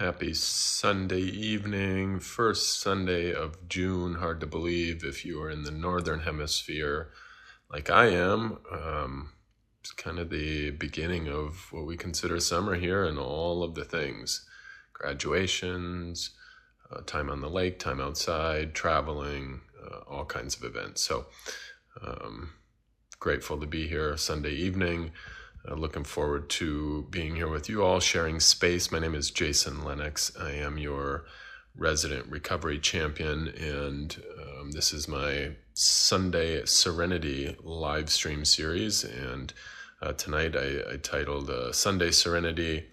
Happy Sunday evening, first Sunday of June. Hard to believe if you are in the Northern Hemisphere like I am. It's kind of the beginning of what we consider summer here and all of the things. Graduations, time on the lake, time outside, traveling, all kinds of events. So grateful to be here Sunday evening. Looking forward to being here with you all, sharing space. My name is Jason Lennox. I am your resident recovery champion, and this is my Sunday Serenity live stream series. And tonight I titled Sunday Serenity,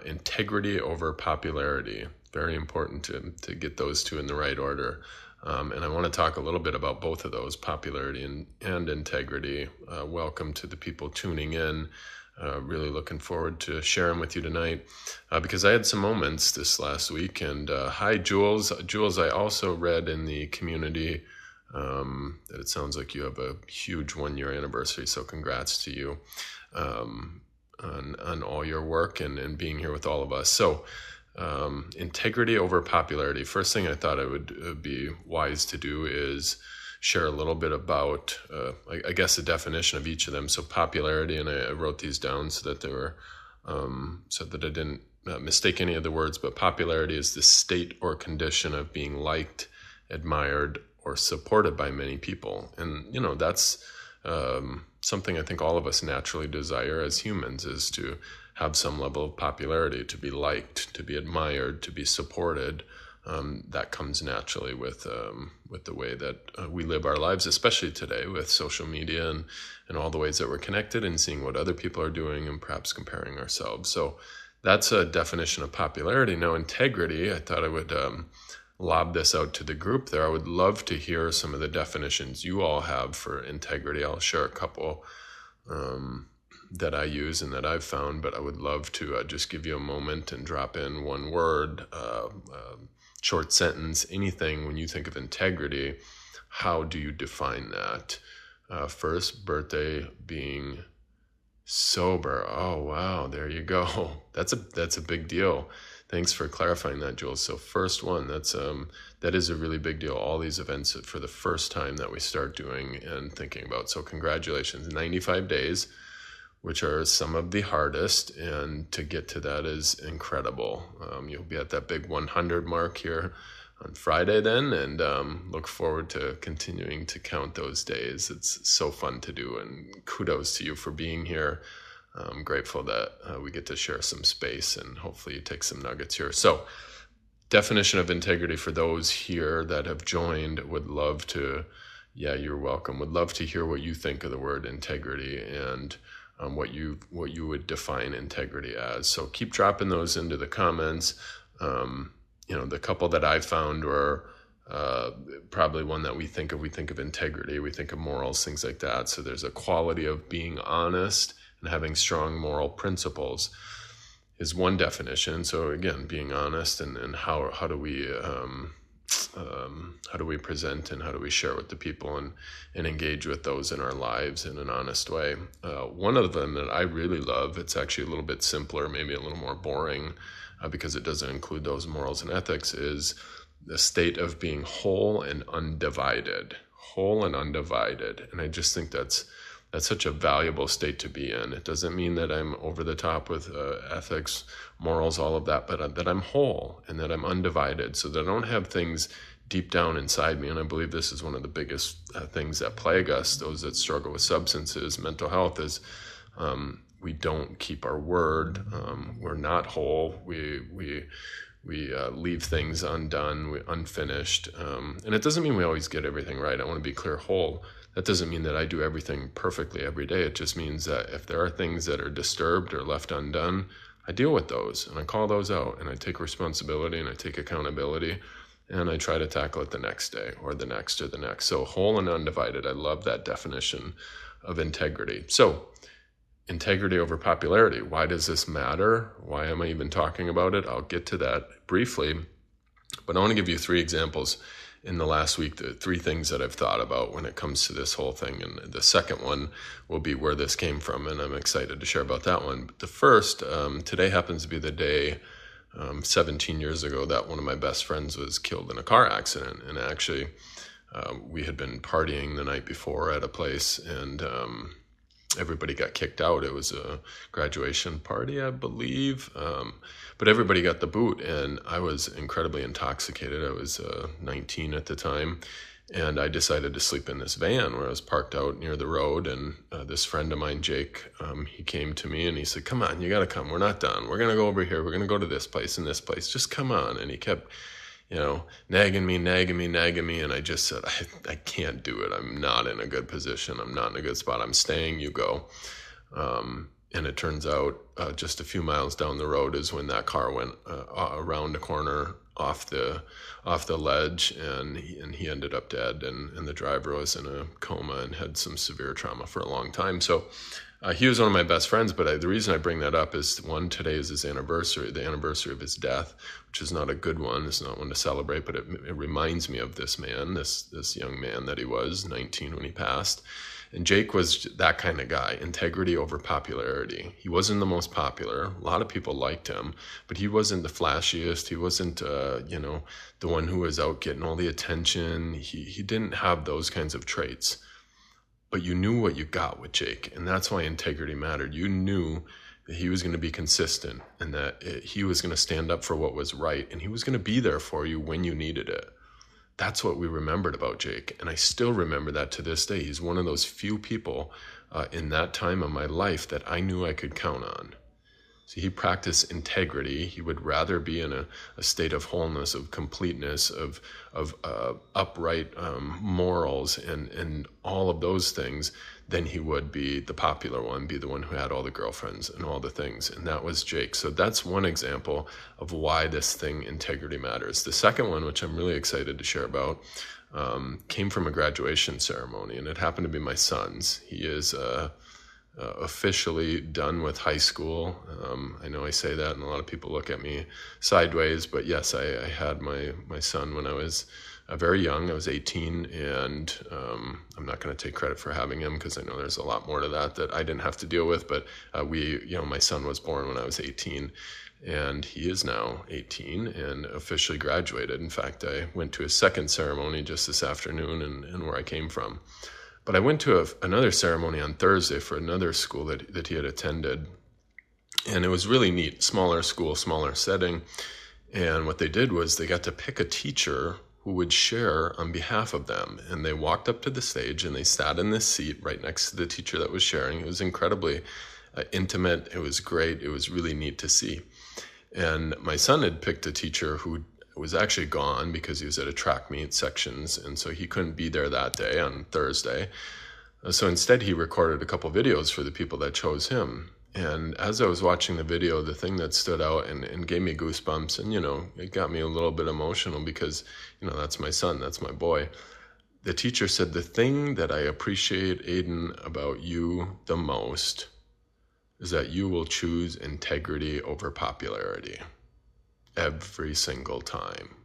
Integrity over Popularity. Very important to get those two in the right order. And I want to talk a little bit about both of those, popularity and integrity. Welcome to the people tuning in. Really looking forward to sharing with you tonight because I had some moments this last week. And hi, Jules. Jules, I also read in the community that it sounds like you have a huge 1-year anniversary. So congrats to you on all your work and being here with all of us. So integrity over popularity. First thing I thought it would be wise to do is share a little bit about, I guess, the definition of each of them. So popularity, and I wrote these down so that they were, so that I didn't mistake any of the words. But popularity is the state or condition of being liked, admired, or supported by many people, and that's something I think all of us naturally desire as humans, is to have some level of popularity, to be liked, to be admired, to be supported. That comes naturally with the way that we live our lives, especially today with social media and all the ways that we're connected and seeing what other people are doing and perhaps comparing ourselves. So that's a definition of popularity. Now, integrity, I thought I would lob this out to the group there. I would love to hear some of the definitions you all have for integrity. I'll share a couple that I use and that I've found, but I would love to just give you a moment and drop in one word, short sentence, anything when you think of integrity. How do you define that? First, birthday being sober. Oh, wow, there you go. That's a big deal. Thanks for clarifying that, Jules. So first one, that is a really big deal. All these events for the first time that we start doing and thinking about. So congratulations, 95 days, which are some of the hardest, and to get to that is incredible. You'll be at that big 100 mark here on Friday then, and look forward to continuing to count those days. It's so fun to do, and kudos to you for being here. I'm grateful that we get to share some space, and hopefully you take some nuggets here. So, definition of integrity for those here that have joined, would love to, you're welcome. Would love to hear what you think of the word integrity and what you would define integrity as. So keep dropping those into the comments. The couple that I found were probably one that we think of integrity, we think of morals, things like that. So there's a quality of being honest and having strong moral principles is one definition. So again, being honest and how do we present and how do we share with the people and engage with those in our lives in an honest way. One of them that I really love, it's actually a little bit simpler, maybe a little more boring because it doesn't include those morals and ethics, is the state of being whole and undivided. Whole and undivided. And I just think that's such a valuable state to be in. It doesn't mean that I'm over the top with ethics, morals, all of that, but that I'm whole and that I'm undivided, so that I don't have things deep down inside me. And I believe this is one of the biggest things that plague us, those that struggle with substances, mental health, is we don't keep our word. We're not whole. We leave things undone, unfinished. And it doesn't mean we always get everything right. I want to be clear, whole. That doesn't mean that I do everything perfectly every day. It just means that if there are things that are disturbed or left undone, I deal with those and I call those out and I take responsibility and I take accountability and I try to tackle it the next day or the next or the next. So whole and undivided. I love that definition of integrity. So integrity over popularity. Why does this matter? Why am I even talking about it? I'll get to that briefly, but I want to give you 3 examples in the last week, the 3 things that I've thought about when it comes to this whole thing. And the second one will be where this came from, and I'm excited to share about that one. But the first, today happens to be the day 17 years ago that one of my best friends was killed in a car accident. And actually, we had been partying the night before at a place, and everybody got kicked out. It was a graduation party, I believe, but everybody got the boot, and I was incredibly intoxicated. I was 19 at the time, and I decided to sleep in this van where I was parked out near the road. And this friend of mine, Jake, he came to me and he said, "Come on, you got to come. We're not done. We're going to go over here. We're going to go to this place and this place. Just come on." And he kept, nagging me. And I just said, I can't do it. I'm not in a good position. I'm not in a good spot. I'm staying. You go. And it turns out just a few miles down the road is when that car went around the corner off the ledge, and he ended up dead, and the driver was in a coma and had some severe trauma for a long time. So he was one of my best friends, but the reason I bring that up is, one, today is his anniversary, the anniversary of his death, which is not a good one. It's not one to celebrate, but it reminds me of this man, this young man that he was, 19 when he passed. And Jake was that kind of guy, integrity over popularity. He wasn't the most popular. A lot of people liked him, but he wasn't the flashiest. He wasn't, the one who was out getting all the attention. He didn't have those kinds of traits. But you knew what you got with Jake, and that's why integrity mattered. You knew that he was going to be consistent, and that he was going to stand up for what was right, and he was going to be there for you when you needed it. That's what we remembered about Jake, and I still remember that to this day. He's one of those few people in that time of my life that I knew I could count on. So he practiced integrity. He would rather be in a state of wholeness, of completeness, of upright morals and all of those things than he would be the popular one, be the one who had all the girlfriends and all the things. And that was Jake. So that's one example of why this thing, integrity, matters. The second one, which I'm really excited to share about, came from a graduation ceremony, and it happened to be my son's. He is officially done with high school. I know I say that and a lot of people look at me sideways, but yes, I had my son when I was very young. I was 18, and I'm not going to take credit for having him because I know there's a lot more to that I didn't have to deal with, but my son was born when I was 18, and he is now 18 and officially graduated. In fact, I went to his second ceremony just this afternoon and where I came from. But I went to another ceremony on Thursday for another school that he had attended, and it was really neat. Smaller school, smaller setting, and what they did was they got to pick a teacher who would share on behalf of them, and they walked up to the stage and they sat in this seat right next to the teacher that was sharing. It was incredibly intimate. It was great. It was really neat to see. And my son had picked a teacher who was actually gone because he was at a track meet sections, and so he couldn't be there that day on Thursday. So instead he recorded a couple videos for the people that chose him. And as I was watching the video, the thing that stood out and gave me goosebumps, and it got me a little bit emotional because that's my son, that's my boy. The teacher said, "The thing that I appreciate, Aiden, about you the most is that you will choose integrity over popularity every single time."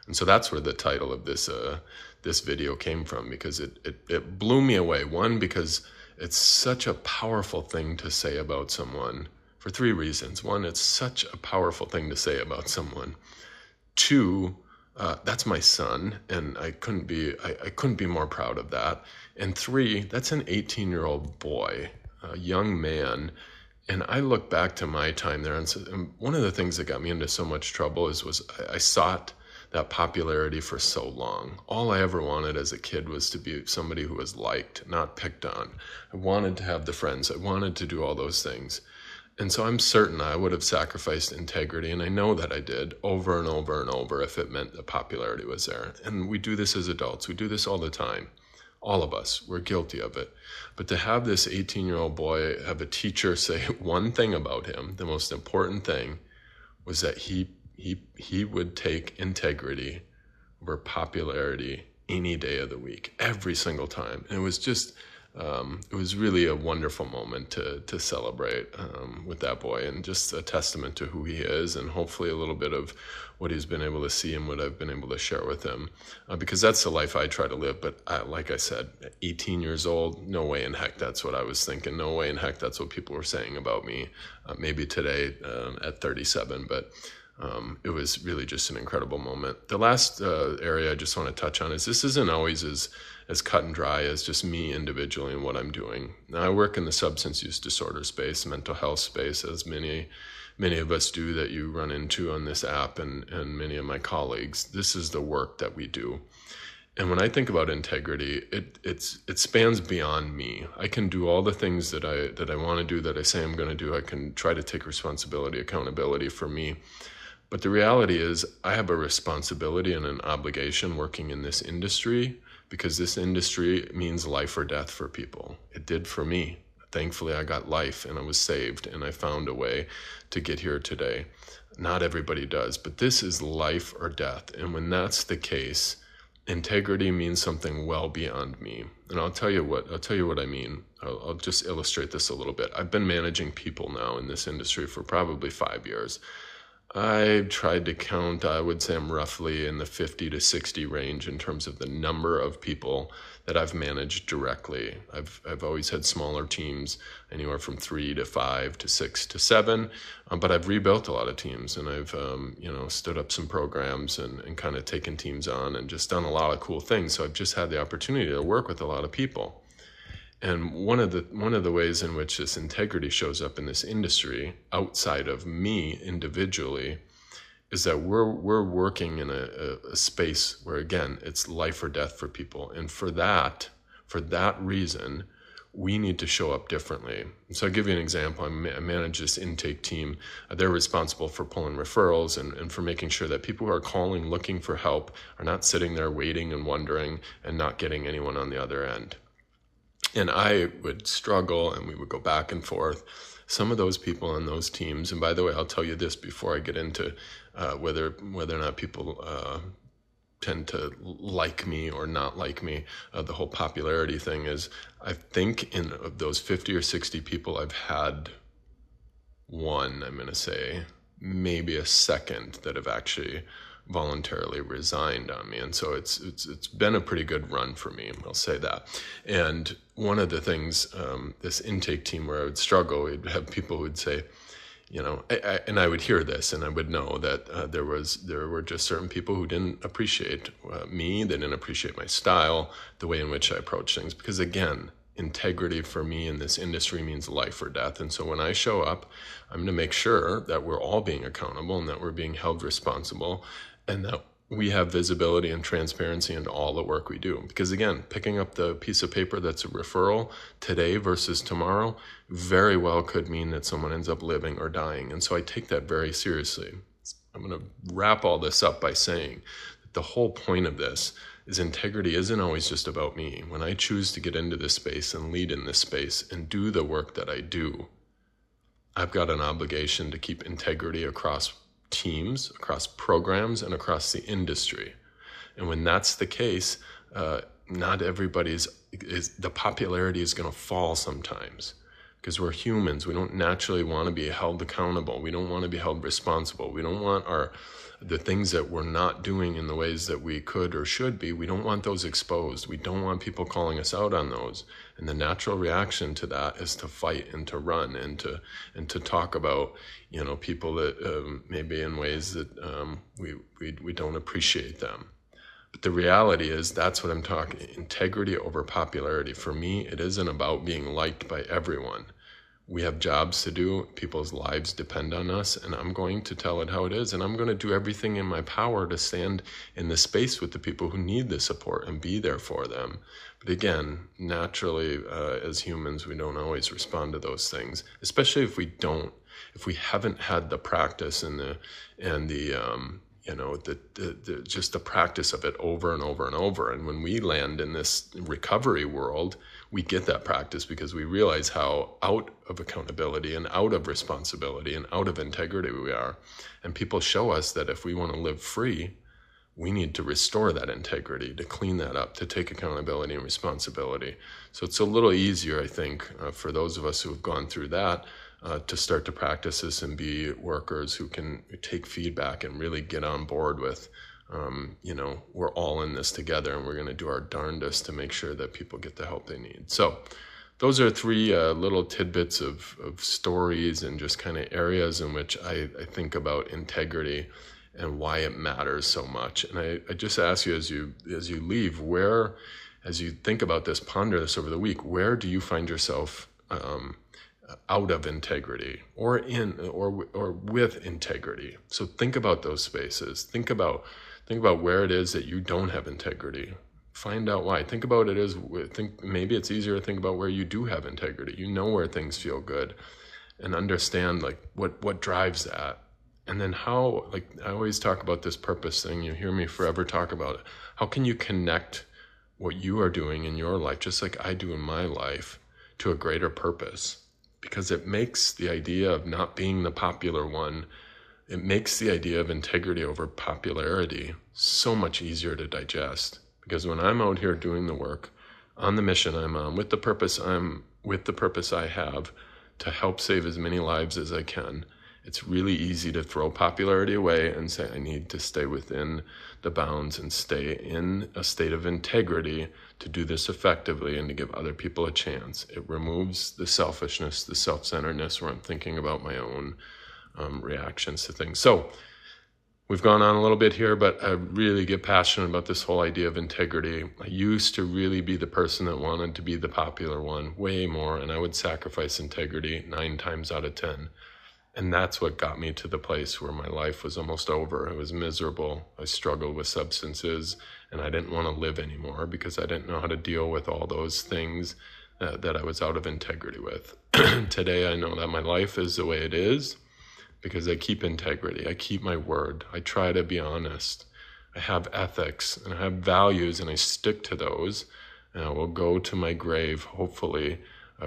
And so that's where the title of this video came from, because it blew me away. One, because it's such a powerful thing to say about someone for three reasons. One, it's such a powerful thing to say about someone. Two, that's my son, and I couldn't be more proud of that. And three, that's an 18-year-old boy, a young man. And I look back to my time there, and one of the things that got me into so much trouble was I sought that popularity for so long. All I ever wanted as a kid was to be somebody who was liked, not picked on. I wanted to have the friends. I wanted to do all those things. And so I'm certain I would have sacrificed integrity, and I know that I did, over and over and over, if it meant that popularity was there. And we do this as adults. We do this all the time. All of us, we're guilty of it. But to have this 18-year-old boy have a teacher say one thing about him, the most important thing, was that he would take integrity over popularity any day of the week, every single time. And it was just, it was really a wonderful moment to celebrate with that boy, and just a testament to who he is, and hopefully a little bit of what he's been able to see and what I've been able to share with him, because that's the life I try to live. But like I said, 18 years old, no way in heck that's what I was thinking. No way in heck that's what people were saying about me. Maybe today at 37, but it was really just an incredible moment. The last area I just want to touch on is this isn't always as cut and dry as just me individually and what I'm doing. Now, I work in the substance use disorder space, mental health space, as many of us do that you run into on this app, and many of my colleagues. This is the work that we do. And when I think about integrity, it spans beyond me. I can do all the things that I want to do, that I say I'm going to do. I can try to take responsibility, accountability for me. But the reality is I have a responsibility and an obligation working in this industry, because this industry means life or death for people. It did for me. Thankfully, I got life and I was saved and I found a way to get here today. Not everybody does, but this is life or death. And when that's the case, integrity means something well beyond me. And I'll tell you what I mean. I'll just illustrate this a little bit. I've been managing people now in this industry for probably 5 years. I tried to count, I would say I'm roughly in the 50 to 60 range in terms of the number of people that I've managed directly. I've always had smaller teams, anywhere from 3 to 5 to 6 to 7, but I've rebuilt a lot of teams, and I've stood up some programs and kind of taken teams on and just done a lot of cool things. So I've just had the opportunity to work with a lot of people. And one of the ways in which this integrity shows up in this industry, outside of me individually, is that we're working in a space where, again, it's life or death for people. And for that reason, we need to show up differently. And so I'll give you an example. I manage this intake team. They're responsible for pulling referrals and for making sure that people who are calling looking for help are not sitting there waiting and wondering and not getting anyone on the other end. And I would struggle, and we would go back and forth. Some of those people on those teams, and by the way, I'll tell you this before I get into whether or not people tend to like me or not like me. The whole popularity thing is, I think in of those 50 or 60 people, I've had one, I'm going to say, maybe a second that have actually voluntarily resigned on me. And so it's been a pretty good run for me, I'll say that. And one of the things, this intake team where I would struggle, we'd have people who would say, and I would hear this and I would know that there were just certain people who didn't appreciate me, they didn't appreciate my style, the way in which I approach things. Because again, integrity for me in this industry means life or death. And so when I show up, I'm going to make sure that we're all being accountable and that we're being held responsible, and that we have visibility and transparency into all the work we do. Because again, picking up the piece of paper that's a referral today versus tomorrow very well could mean that someone ends up living or dying. And so I take that very seriously. I'm going to wrap all this up by saying that the whole point of this is integrity isn't always just about me. When I choose to get into this space and lead in this space and do the work that I do, I've got an obligation to keep integrity across teams, across programs, and across the industry. And when that's the case, not everybody's, the popularity is going to fall sometimes, because we're humans. We don't naturally want to be held accountable. We don't want to be held responsible. We don't want the things that we're not doing in the ways that we could or should be, we don't want those exposed. We don't want people calling us out on those. And the natural reaction to that is to fight and to run and to talk about, people that maybe in ways that we don't appreciate them. But the reality is, that's what I'm talking, integrity over popularity. For me, it isn't about being liked by everyone. We have jobs to do. People's lives depend on us, and I'm going to tell it how it is, and I'm going to do everything in my power to stand in the space with the people who need the support and be there for them. But again, naturally, as humans, we don't always respond to those things, especially if we haven't had the practice and just the practice of it over and over and over. And when we land in this recovery world, we get that practice because we realize how out of accountability and out of responsibility and out of integrity we are. And people show us that if we want to live free, we need to restore that integrity, to clean that up, to take accountability and responsibility. So it's a little easier, I think, for those of us who have gone through that, to start to practice this and be workers who can take feedback and really get on board with, we're all in this together, and we're going to do our darndest to make sure that people get the help they need. So those are three little tidbits of stories and just kind of areas in which I think about integrity and why it matters so much. And I just ask you as you leave, where, as you think about this, ponder this over the week, where do you find yourself out of integrity or in or with integrity? So think about those spaces. Think about where it is that you don't have integrity. Find out why. Think about it as, maybe it's easier to think about where you do have integrity. You know where things feel good, and understand like what drives that. And then how, like I always talk about this purpose thing. You hear me forever talk about it. How can you connect what you are doing in your life, just like I do in my life, to a greater purpose? Because it makes the idea of not being the popular one, it makes the idea of integrity over popularity so much easier to digest. Because when I'm out here doing the work, on the mission I'm on, with the purpose I have to help save as many lives as I can, it's really easy to throw popularity away and say, I need to stay within the bounds and stay in a state of integrity to do this effectively and to give other people a chance. It removes the selfishness, the self-centeredness where I'm thinking about my own reactions to things. So we've gone on a little bit here, but I really get passionate about this whole idea of integrity. I used to really be the person that wanted to be the popular one way more, and I would sacrifice integrity 9 times out of 10. And that's what got me to the place where my life was almost over. It was miserable. I struggled with substances, and I didn't want to live anymore because I didn't know how to deal with all those things that I was out of integrity with. Today, I know that my life is the way it is because I keep integrity. I keep my word. I try to be honest. I have ethics and I have values, and I stick to those. And I will go to my grave, hopefully,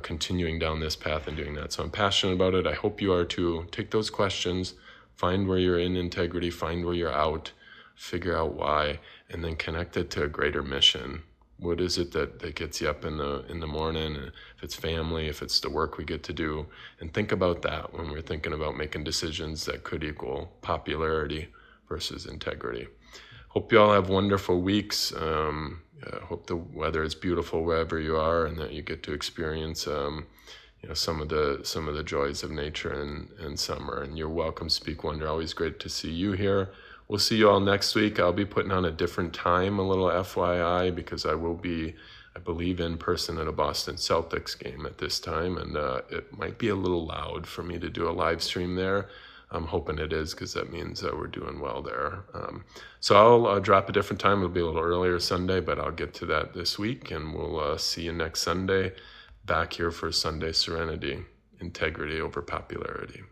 continuing down this path and doing that. So I'm passionate about it. I hope you are too. Take those questions, find where you're in integrity, find where you're out, figure out why, and then connect it to a greater mission. What is it that gets you up in the morning? If it's family, if it's the work we get to do, and think about that when we're thinking about making decisions that could equal popularity versus integrity. Hope you all have wonderful weeks. Hope the weather is beautiful wherever you are, and that you get to experience some of the joys of nature and summer. And you're welcome, Speak Wonder. Always great to see you here. We'll see you all next week. I'll be putting on a different time, a little FYI, because I will be, I believe, in person at a Boston Celtics game at this time, and it might be a little loud for me to do a live stream there. I'm hoping it is, because that means we're doing well there. So I'll drop a different time. It'll be a little earlier Sunday, but I'll get to that this week, and we'll see you next Sunday back here for Sunday Serenity, integrity over popularity.